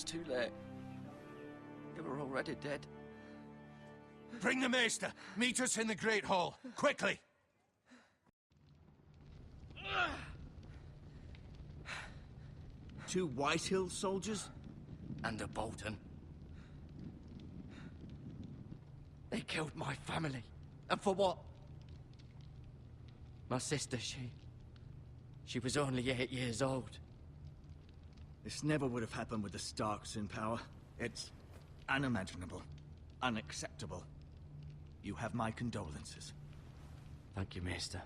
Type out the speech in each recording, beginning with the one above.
was too late. They were already dead. Bring the maester. Meet us in the Great Hall. Quickly! Two Whitehill soldiers? And a Bolton. They killed my family. And for what? My sister, she was only 8 years old. This never would have happened with the Starks in power. It's unimaginable. Unacceptable. You have my condolences. Thank you, Maester.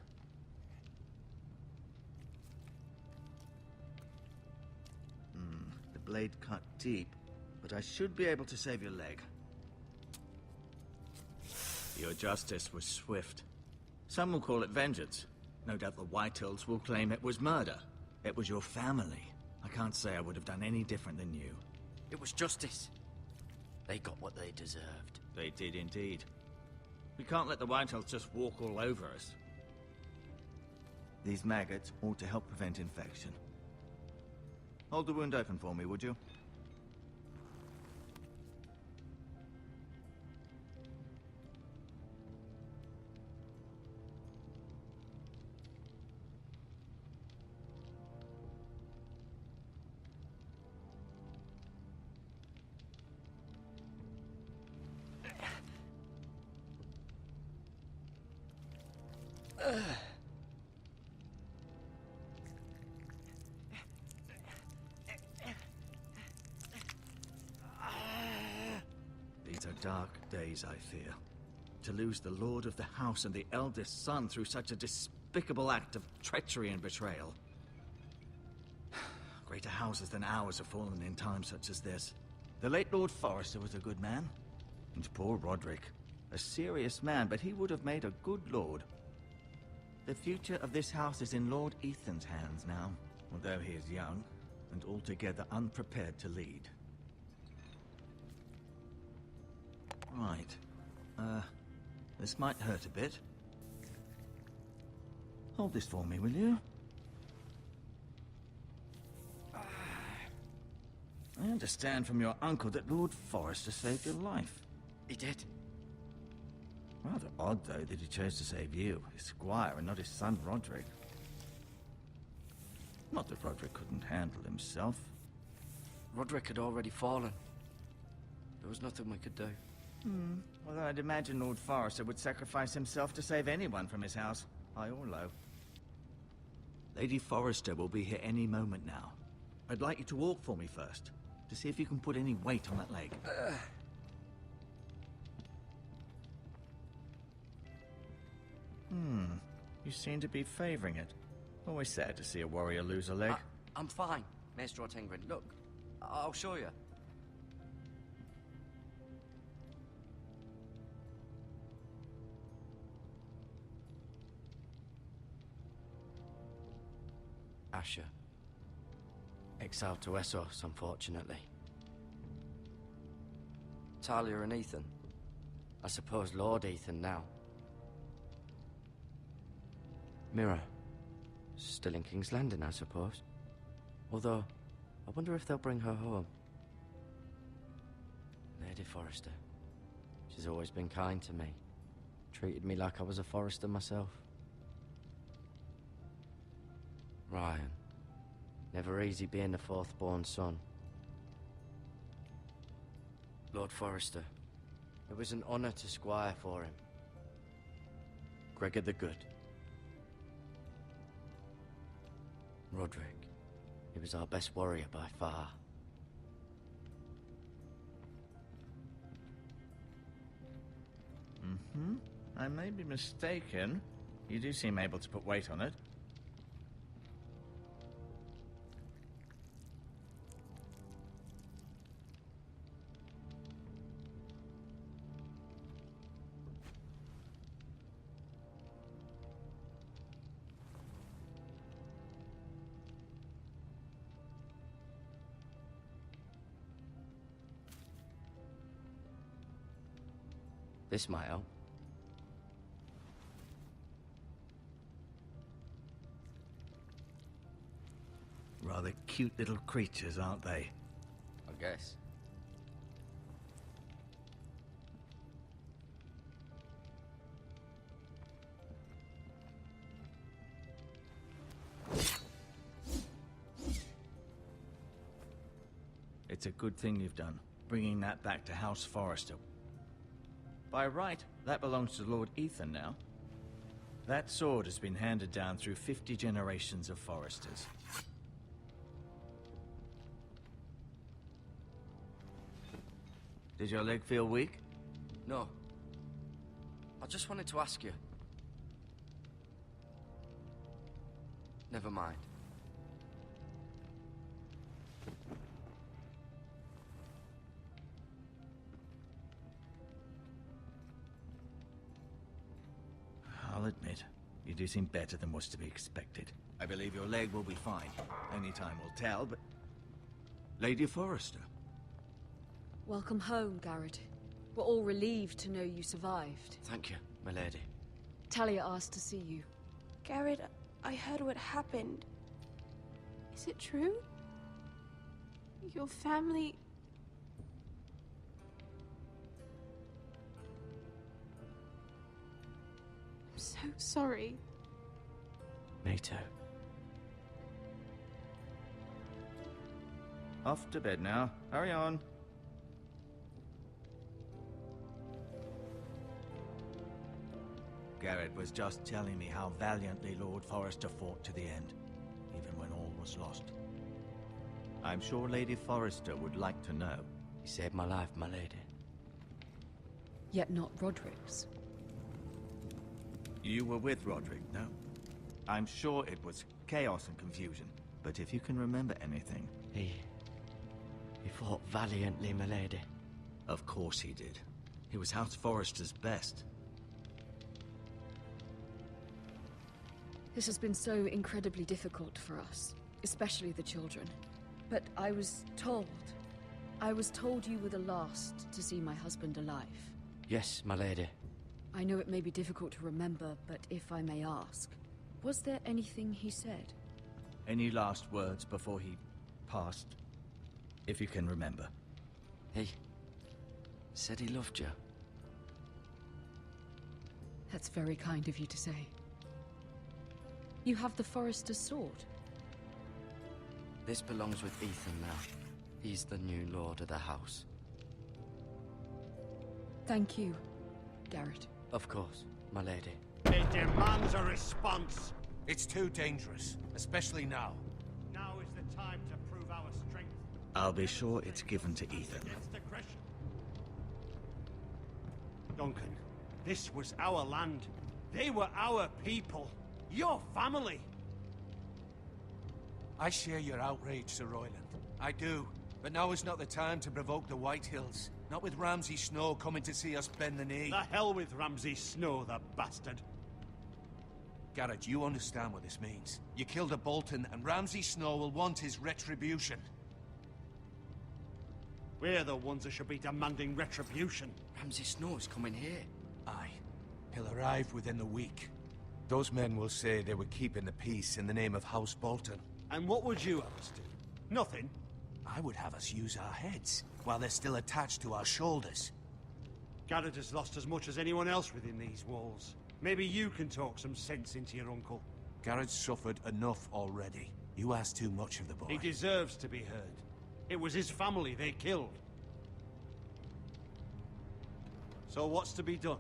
The blade cut deep, but I should be able to save your leg. Your justice was swift. Some will call it vengeance. No doubt the Whitehills will claim it was murder. It was your family. I can't say I would have done any different than you. It was justice. They got what they deserved. They did indeed. We can't let the Whitehills just walk all over us. These maggots ought to help prevent infection. Hold the wound open for me, would you? These are dark days, I fear. To lose the lord of the house and the eldest son through such a despicable act of treachery and betrayal. Greater houses than ours have fallen in times such as this. The late Lord Forrester was a good man. And poor Roderick. A serious man, but he would have made a good lord. The future of this house is in Lord Ethan's hands now, although he is young and altogether unprepared to lead. Right. This might hurt a bit. Hold this for me, will you? I understand from your uncle that Lord Forrester saved your life. He did. Rather odd, though, that he chose to save you, his squire, and not his son, Roderick. Not that Roderick couldn't handle himself. Roderick had already fallen. There was nothing we could do. Although I'd imagine Lord Forrester would sacrifice himself to save anyone from his house, high or low. Lady Forrester will be here any moment now. I'd like you to walk for me first, to see if you can put any weight on that leg. You seem to be favoring it. Always sad to see a warrior lose a leg. I'm fine, Maester Ortengrin. Look, I'll show you. Asher. Exiled to Essos, unfortunately. Talia and Ethan. I suppose Lord Ethan now. Mira. Still in King's Landing, I suppose. Although, I wonder if they'll bring her home. Lady Forrester. She's always been kind to me. Treated me like I was a Forrester myself. Ryan. Never easy being the fourth-born son. Lord Forrester. It was an honor to squire for him. Gregor the Good. Roderick. He was our best warrior by far. I may be mistaken. You do seem able to put weight on it. This might help. Rather cute little creatures, aren't they? I'll guess. It's a good thing you've done, bringing that back to House Forrester. By right, that belongs to Lord Ethan now. That sword has been handed down through 50 generations of Forresters. Did your leg feel weak? No. I just wanted to ask you. Never mind. I'll admit, you do seem better than was to be expected. I believe your leg will be fine. Only time will tell, but... Lady Forrester. Welcome home, Garrett. We're all relieved to know you survived. Thank you, my lady. Talia asked to see you. Garrett, I heard what happened. Is it true? Your family... I'm so sorry. Me too. Off to bed now. Hurry on. Garrett was just telling me how valiantly Lord Forrester fought to the end, even when all was lost. I'm sure Lady Forrester would like to know. He saved my life, my lady. Yet not Roderick's. You were with Roderick, no? I'm sure it was chaos and confusion, but if you can remember anything... He fought valiantly, my lady. Of course he did. He was House Forrester's best. This has been so incredibly difficult for us, especially the children. But I was told you were the last to see my husband alive. Yes, my lady. I know it may be difficult to remember, but if I may ask, was there anything he said? Any last words before he passed? If you can remember. He said he loved you. That's very kind of you to say. You have the Forrester's sword. This belongs with Ethan now. He's the new lord of the house. Thank you, Garrett. Of course, my lady. It demands a response. It's too dangerous, especially now. Now is the time to prove our strength. I'll be sure it's given to Ethan. Against aggression. Duncan, this was our land. They were our people. Your family. I share your outrage, Sir Royland. I do. But now is not the time to provoke the White Hills. Not with Ramsay Snow coming to see us bend the knee. The hell with Ramsay Snow, the bastard. Garrett, you understand what this means. You killed a Bolton, and Ramsay Snow will want his retribution. We're the ones that should be demanding retribution. Ramsay Snow is coming here. Aye. He'll arrive within the week. Those men will say they were keeping the peace in the name of House Bolton. And what would you have us do? Nothing. I would have us use our heads, while they're still attached to our shoulders. Garrett has lost as much as anyone else within these walls. Maybe you can talk some sense into your uncle. Garrett's suffered enough already. You ask too much of the boy. He deserves to be heard. It was his family they killed. So what's to be done?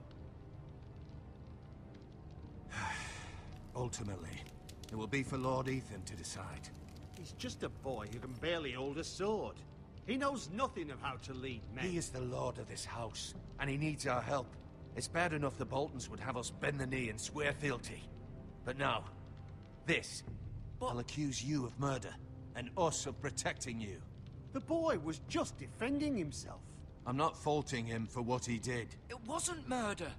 Ultimately, it will be for Lord Ethan to decide. He's just a boy who can barely hold a sword. He knows nothing of how to lead men. He is the lord of this house, and he needs our help. It's bad enough the Boltons would have us bend the knee and swear fealty. But now, this. I'll accuse you of murder, and us of protecting you. The boy was just defending himself. I'm not faulting him for what he did. It wasn't murder.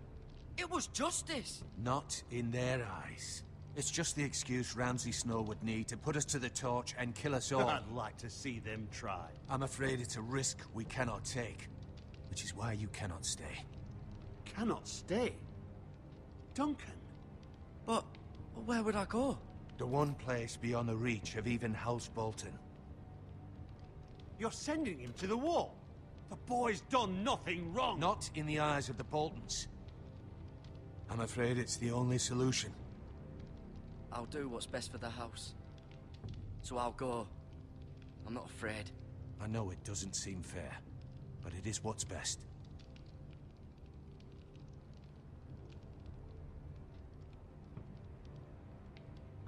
It was justice. Not in their eyes. It's just the excuse Ramsay Snow would need to put us to the torch and kill us all. I'd like to see them try. I'm afraid it's a risk we cannot take, which is why you cannot stay. Cannot stay? Duncan? But where would I go? The one place beyond the reach of even House Bolton. You're sending him to the wall. The boy's done nothing wrong. Not in the eyes of the Boltons. I'm afraid it's the only solution. I'll do what's best for the house. So I'll go. I'm not afraid. I know it doesn't seem fair, but it is what's best.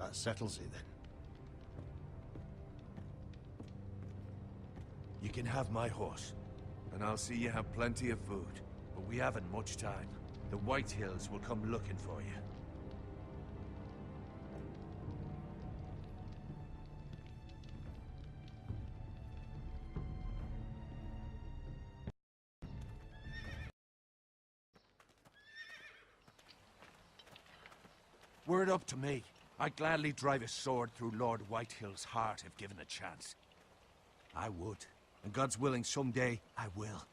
That settles it then. You can have my horse, and I'll see you have plenty of food. But we haven't much time. The White Hills will come looking for you. Were it up to me, I'd gladly drive a sword through Lord Whitehill's heart if given a chance. I would. And God's willing, someday I will.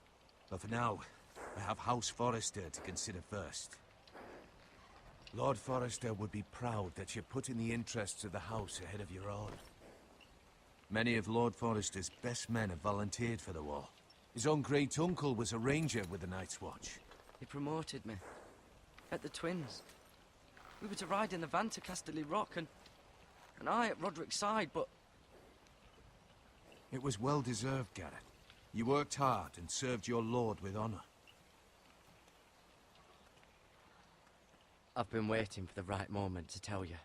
But for now, I have House Forrester to consider first. Lord Forrester would be proud that you're putting the interests of the house ahead of your own. Many of Lord Forrester's best men have volunteered for the war. His own great-uncle was a ranger with the Night's Watch. He promoted me. At the Twins. We were to ride in the van to Casterly Rock, and I at Roderick's side, but... It was well-deserved, Garrett. You worked hard and served your lord with honor. I've been waiting for the right moment to tell you.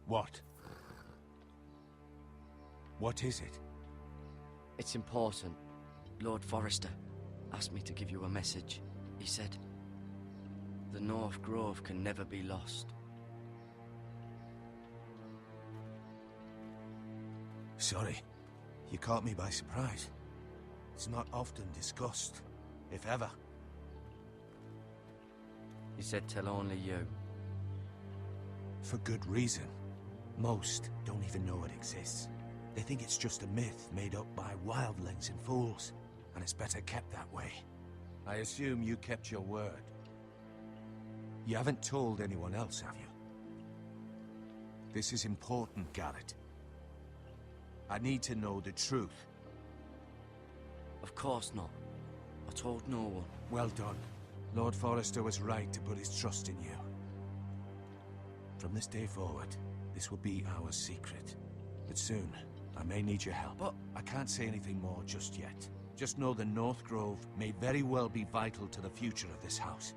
What? What is it? It's important. Lord Forrester asked me to give you a message. He said, the North Grove can never be lost. Sorry. You caught me by surprise. It's not often discussed, if ever. He said tell only you. For good reason. Most don't even know it exists. They think it's just a myth made up by wildlings and fools, and it's better kept that way. I assume you kept your word. You haven't told anyone else, have you? This is important, Garrett. I need to know the truth. Of course not. I told no one. Well done. Lord Forrester was right to put his trust in you. From this day forward, this will be our secret. But soon, I may need your help. But I can't say anything more just yet. Just know the North Grove may very well be vital to the future of this house.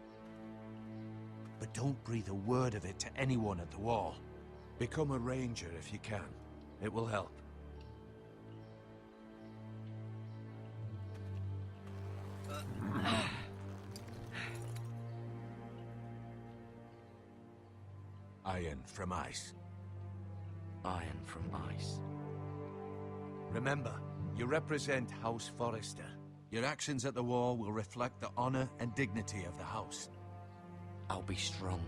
But don't breathe a word of it to anyone at the wall. Become a ranger if you can. It will help. Iron from ice. Iron from ice. Remember, you represent House Forrester. Your actions at the war will reflect the honor and dignity of the house. I'll be strong.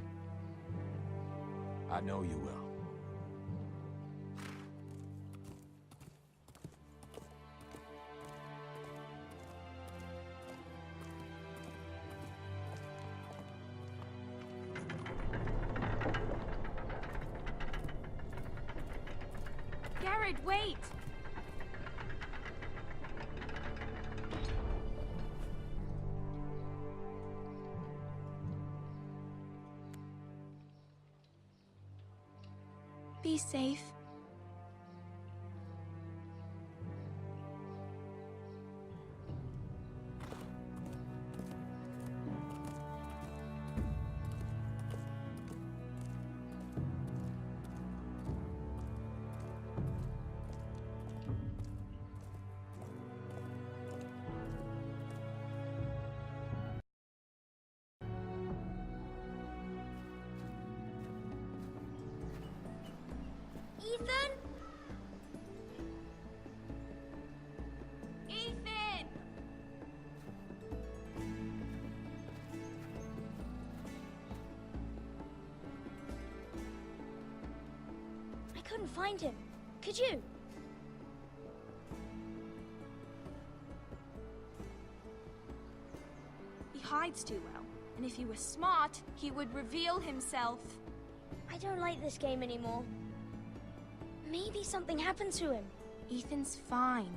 I know you will. Garrett, wait! Be safe. Ethan? Ethan! I couldn't find him. Could you? He hides too well, and if he was smart, he would reveal himself. I don't like this game anymore. Maybe something happened to him. Ethan's fine.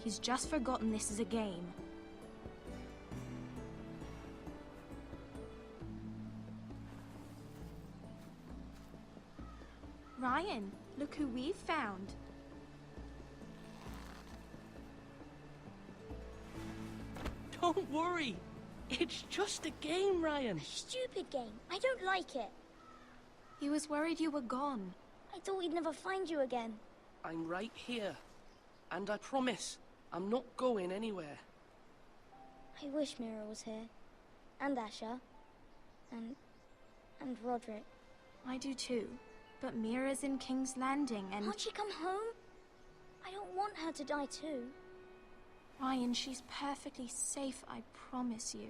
He's just forgotten this is a game. Ryan, look who we've found. Don't worry. It's just a game, Ryan. Stupid game. I don't like it. He was worried you were gone. I thought we'd never find you again. I'm right here. And I promise, I'm not going anywhere. I wish Mira was here. And Asher. And Roderick. I do too. But Mira's in King's Landing and... Can't she come home? I don't want her to die too. Ryan, she's perfectly safe, I promise you.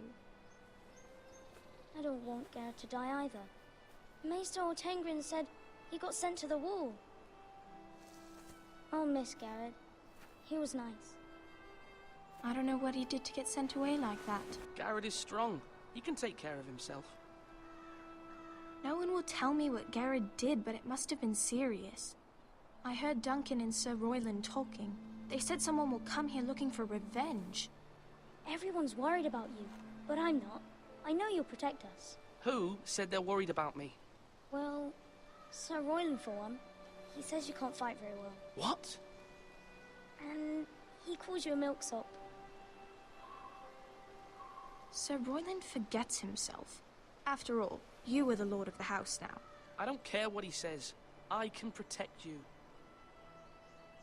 I don't want Garrett to die either. Maester Ortengrin said he got sent to the wall. I'll miss Garrett. He was nice. I don't know what he did to get sent away like that. Garrett is strong. He can take care of himself. No one will tell me what Garrett did, but it must have been serious. I heard Duncan and Sir Royland talking. They said someone will come here looking for revenge. Everyone's worried about you, but I'm not. I know you'll protect us. Who said they're worried about me? Well, Sir Royland for one. He says you can't fight very well. What? And he calls you a milksop. Sir Royland forgets himself. After all, you are the lord of the house now. I don't care what he says. I can protect you.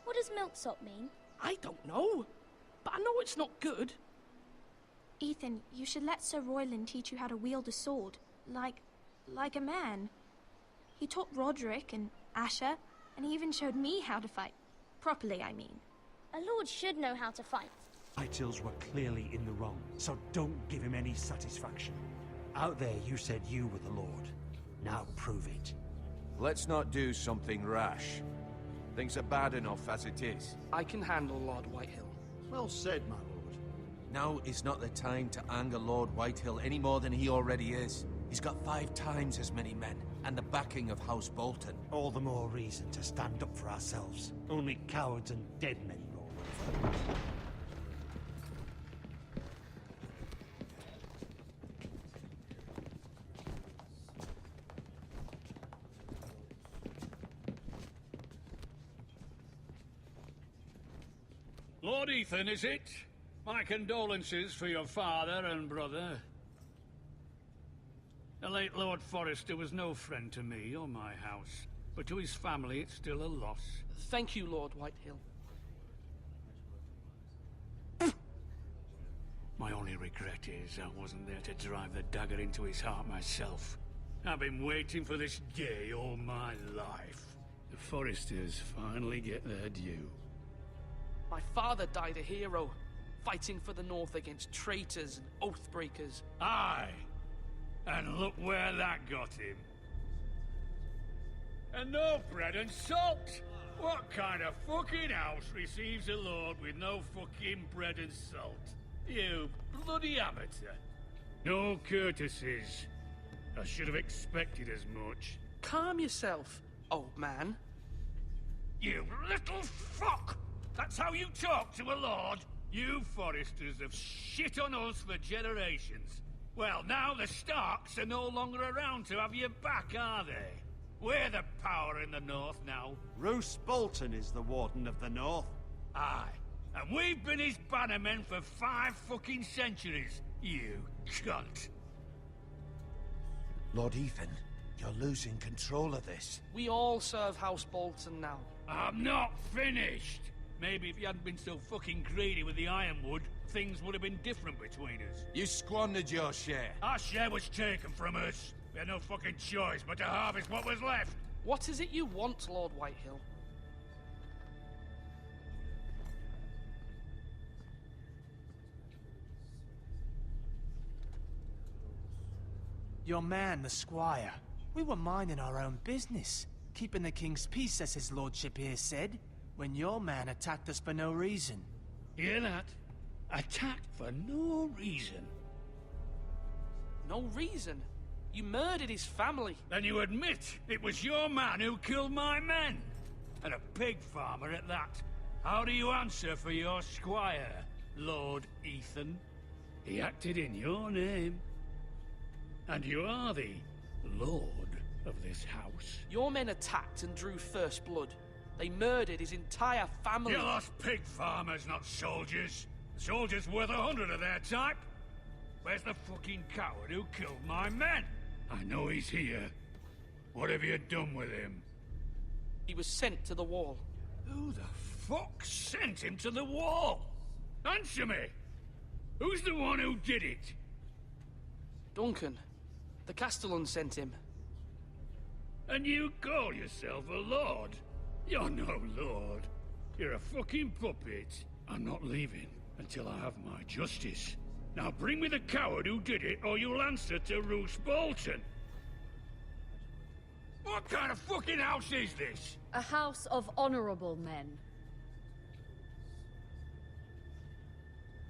What does milksop mean? I don't know. But I know it's not good. Ethan, you should let Sir Royland teach you how to wield a sword. Like a man. He taught Roderick and Asher, and he even showed me how to fight. Properly, I mean. A lord should know how to fight. Titles were clearly in the wrong, so don't give him any satisfaction. Out there you said you were the Lord. Now prove it. Let's not do something rash. Things are bad enough as it is. I can handle Lord Whitehill. Well said, my lord. Now is not the time to anger Lord Whitehill any more than he already is. He's got 5 times as many men, and the backing of House Bolton. All the more reason to stand up for ourselves. Only cowards and dead men roll over. Lord Ethan, is it? My condolences for your father and brother. The late Lord Forrester was no friend to me or my house, but to his family it's still a loss. Thank you, Lord Whitehill. My only regret is I wasn't there to drive the dagger into his heart myself. I've been waiting for this day all my life. The Forresters finally get their due. My father died a hero, fighting for the North against traitors and oathbreakers. Aye! And look where that got him. And no bread and salt! What kind of fucking house receives a lord with no fucking bread and salt? You bloody amateur. No courtesies. I should have expected as much. Calm yourself, old man. You little fuck! That's how you talk to a lord? You Forresters have shit on us for generations. Well, now the Starks are no longer around to have your back, are they? We're the power in the North now. Roose Bolton is the Warden of the North. Aye. And we've been his bannermen for 5 fucking centuries, you cunt. Lord Ethan, you're losing control of this. We all serve House Bolton now. I'm not finished! Maybe if you hadn't been so fucking greedy with the ironwood, things would have been different between us. You squandered your share. Our share was taken from us. We had no fucking choice but to harvest what was left. What is it you want, Lord Whitehill? Your man, the squire. We were minding our own business, keeping the king's peace, as his lordship here said, when your man attacked us for no reason. Hear that? Attacked for no reason. No reason? You murdered his family. Then you admit it was your man who killed my men? and a pig farmer at that. How do you answer for your squire, Lord Ethan? He acted in your name. And you are the lord of this house. Your men attacked and drew first blood. They murdered his entire family. You lost pig farmers, not soldiers. Soldiers worth 100 of their type. Where's the fucking coward who killed my men? I know he's here. What have you done with him? He was sent to the wall. Who the fuck sent him to the wall? Answer me! Who's the one who did it? Duncan. The Castellan sent him. And you call yourself a lord? You're no lord. You're a fucking puppet. I'm not leaving until I have my justice. Now bring me the coward who did it, or you'll answer to Roose Bolton. What kind of fucking house is this? A house of honorable men.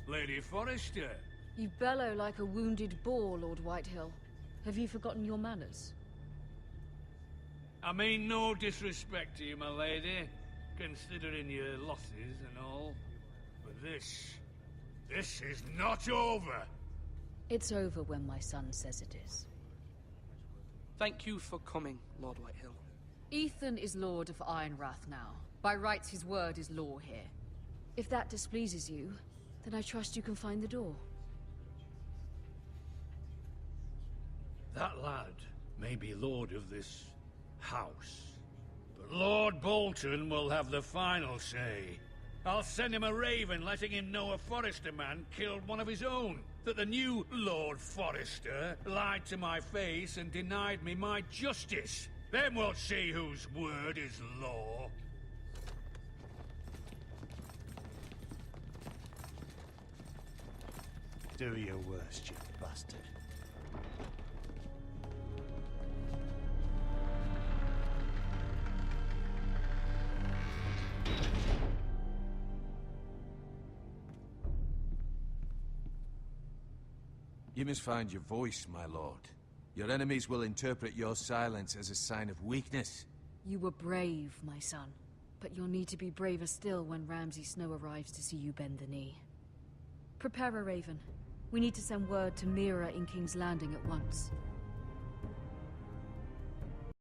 Lady Forrester. You bellow like a wounded boar, Lord Whitehill. Have you forgotten your manners? I mean no disrespect to you, my lady, considering your losses and all. But this is not over. It's over when my son says it is. Thank you for coming, Lord Whitehill. Ethan is Lord of Ironrath now. By rights, his word is law here. If that displeases you, then I trust you can find the door. That lad may be lord of this house, but Lord Bolton will have the final say. I'll send him a raven letting him know a Forrester man killed one of his own. That the new Lord Forrester lied to my face and denied me my justice. Then we'll see whose word is law. Do your worst, you bastard. You must find your voice, my lord. Your enemies will interpret your silence as a sign of weakness. You were brave, my son. But you'll need to be braver still when Ramsay Snow arrives to see you bend the knee. Prepare a raven. We need to send word to Mira in King's Landing at once.